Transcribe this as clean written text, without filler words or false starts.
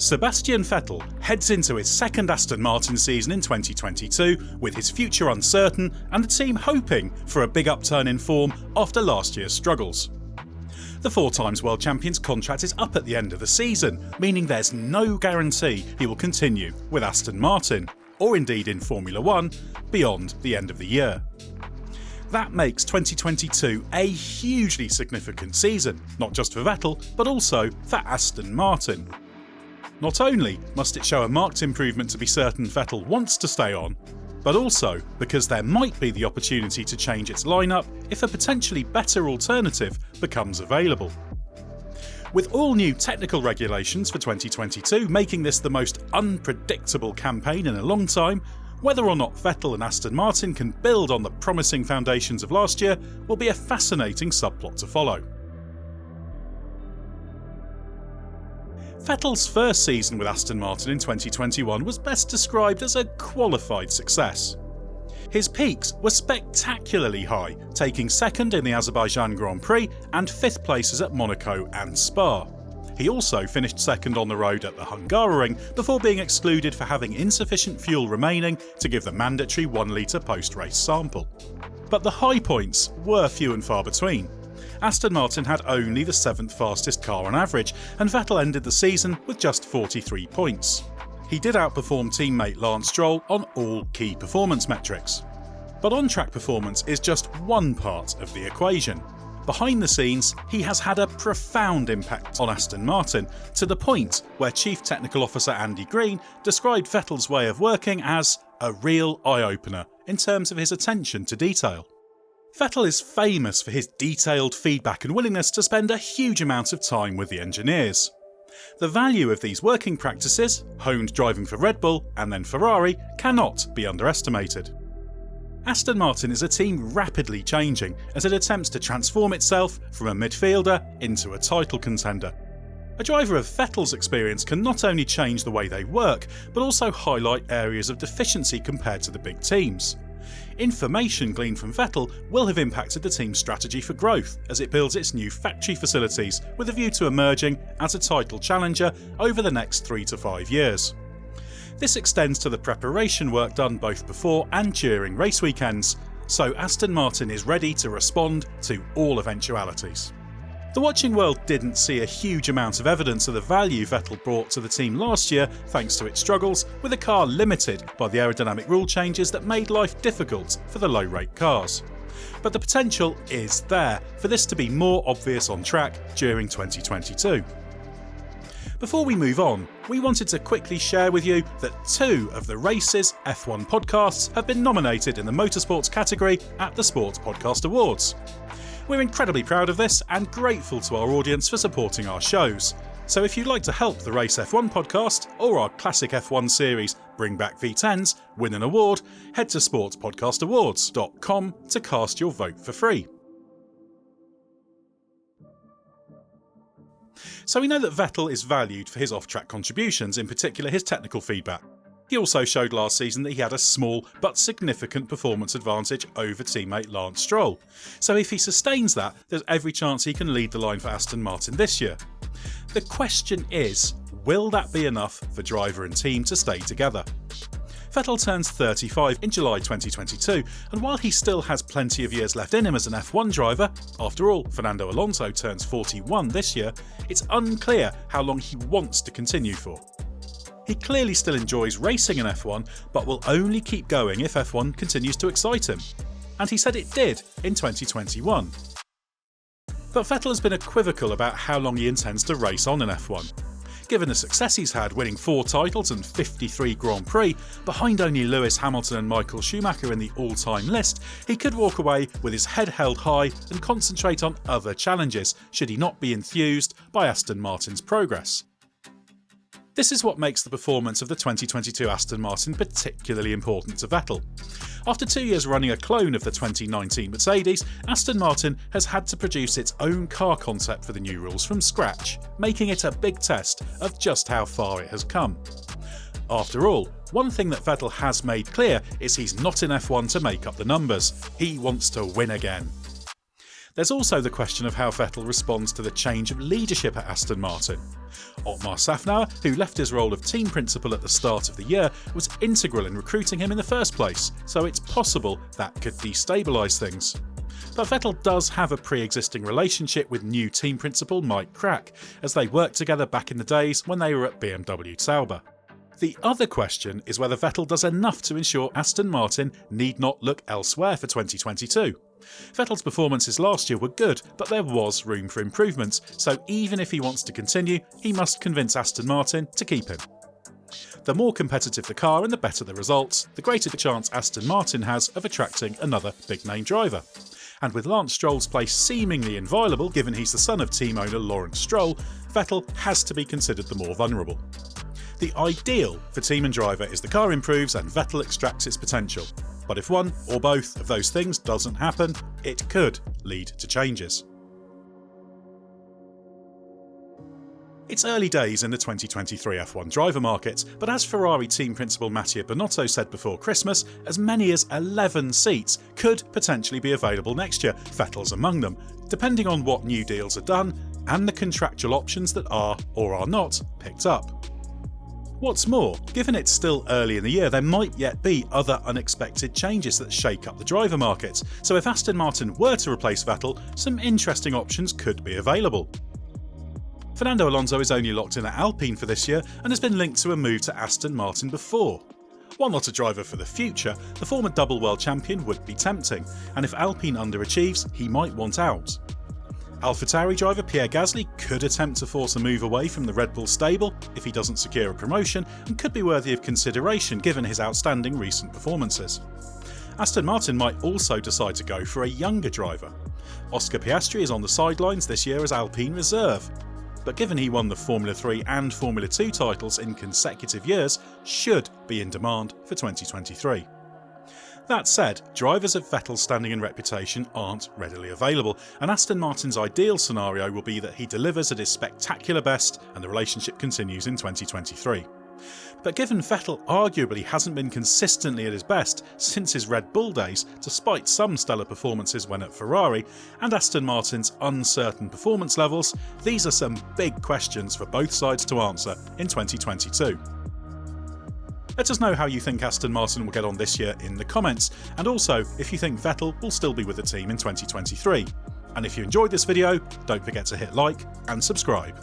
Sebastian Vettel heads into his second Aston Martin season in 2022 with his future uncertain and the team hoping for a big upturn in form after last year's struggles. The 4-times world champion's contract is up at the end of the season, meaning there's no guarantee he will continue with Aston Martin, or indeed in Formula 1, beyond the end of the year. That makes 2022 a hugely significant season, not just for Vettel, but also for Aston Martin. Not only must it show a marked improvement to be certain Vettel wants to stay on, but also because there might be the opportunity to change its lineup if a potentially better alternative becomes available. With all new technical regulations for 2022 making this the most unpredictable campaign in a long time, whether or not Vettel and Aston Martin can build on the promising foundations of last year will be a fascinating subplot to follow. Vettel's first season with Aston Martin in 2021 was best described as a qualified success. His peaks were spectacularly high, taking second in the Azerbaijan Grand Prix and 5th places at Monaco and Spa. He also finished second on the road at the Hungaroring before being excluded for having insufficient fuel remaining to give the mandatory 1 litre post-race sample. But the high points were few and far between. Aston Martin had only the 7th fastest car on average, and Vettel ended the season with just 43 points. He did outperform teammate Lance Stroll on all key performance metrics. But on-track performance is just one part of the equation. Behind the scenes, he has had a profound impact on Aston Martin, to the point where Chief Technical Officer Andy Green described Vettel's way of working as a real eye-opener in terms of his attention to detail. Vettel is famous for his detailed feedback and willingness to spend a huge amount of time with the engineers. The value of these working practices, honed driving for Red Bull and then Ferrari, cannot be underestimated. Aston Martin is a team rapidly changing as it attempts to transform itself from a midfielder into a title contender. A driver of Vettel's experience can not only change the way they work, but also highlight areas of deficiency compared to the big teams. Information gleaned from Vettel will have impacted the team's strategy for growth as it builds its new factory facilities with a view to emerging as a title challenger over the next 3 to 5 years. This extends to the preparation work done both before and during race weekends, so Aston Martin is ready to respond to all eventualities. The watching world didn't see a huge amount of evidence of the value Vettel brought to the team last year thanks to its struggles, with the car limited by the aerodynamic rule changes that made life difficult for the low-rate cars. But the potential is there for this to be more obvious on track during 2022. Before we move on, we wanted to quickly share with you that 2 of the Race's F1 podcasts have been nominated in the motorsports category at the Sports Podcast Awards. We're incredibly proud of this and grateful to our audience for supporting our shows. So if you'd like to help the Race F1 podcast or our classic F1 series Bring Back V10s win an award, head to sportspodcastawards.com to cast your vote for free. So we know that Vettel is valued for his off-track contributions, in particular his technical feedback. He also showed last season that he had a small but significant performance advantage over teammate Lance Stroll. So if he sustains that, there's every chance he can lead the line for Aston Martin this year. The question is, will that be enough for driver and team to stay together? Vettel turns 35 in July 2022, and while he still has plenty of years left in him as an F1 driver, after all, Fernando Alonso turns 41 this year, it's unclear how long he wants to continue for. He clearly still enjoys racing in F1, but will only keep going if F1 continues to excite him. And he said it did in 2021. But Vettel has been equivocal about how long he intends to race on in F1. Given the success he's had, winning 4 titles and 53 Grand Prix, behind only Lewis Hamilton and Michael Schumacher in the all-time list, he could walk away with his head held high and concentrate on other challenges, should he not be enthused by Aston Martin's progress. This is what makes the performance of the 2022 Aston Martin particularly important to Vettel. After 2 years running a clone of the 2019 Mercedes, Aston Martin has had to produce its own car concept for the new rules from scratch, making it a big test of just how far it has come. After all, one thing that Vettel has made clear is he's not in F1 to make up the numbers. He wants to win again. There's also the question of how Vettel responds to the change of leadership at Aston Martin. Otmar Safnauer, who left his role of team principal at the start of the year, was integral in recruiting him in the first place, so it's possible that could destabilise things. But Vettel does have a pre-existing relationship with new team principal Mike Krack, as they worked together back in the days when they were at BMW Sauber. The other question is whether Vettel does enough to ensure Aston Martin need not look elsewhere for 2022. Vettel's performances last year were good, but there was room for improvement, so even if he wants to continue, he must convince Aston Martin to keep him. The more competitive the car and the better the results, the greater the chance Aston Martin has of attracting another big-name driver. And with Lance Stroll's place seemingly inviolable given he's the son of team owner Lawrence Stroll, Vettel has to be considered the more vulnerable. The ideal for team and driver is the car improves and Vettel extracts its potential. But if one or both of those things doesn't happen, it could lead to changes. It's early days in the 2023 F1 driver market, but as Ferrari team principal Mattia Binotto said before Christmas, as many as 11 seats could potentially be available next year, Vettel's among them, depending on what new deals are done and the contractual options that are or are not picked up. What's more, given it's still early in the year, there might yet be other unexpected changes that shake up the driver market, so if Aston Martin were to replace Vettel, some interesting options could be available. Fernando Alonso is only locked in at Alpine for this year and has been linked to a move to Aston Martin before. While not a driver for the future, the former double world champion would be tempting, and if Alpine underachieves, he might want out. AlphaTauri driver Pierre Gasly could attempt to force a move away from the Red Bull stable if he doesn't secure a promotion, and could be worthy of consideration given his outstanding recent performances. Aston Martin might also decide to go for a younger driver. Oscar Piastri is on the sidelines this year as Alpine reserve, but given he won the Formula 3 and Formula 2 titles in consecutive years, should be in demand for 2023. That said, drivers of Vettel's standing and reputation aren't readily available, and Aston Martin's ideal scenario will be that he delivers at his spectacular best and the relationship continues in 2023. But given Vettel arguably hasn't been consistently at his best since his Red Bull days, despite some stellar performances when at Ferrari, and Aston Martin's uncertain performance levels, these are some big questions for both sides to answer in 2022. Let us know how you think Aston Martin will get on this year in the comments, and also if you think Vettel will still be with the team in 2023. And if you enjoyed this video, don't forget to hit like and subscribe.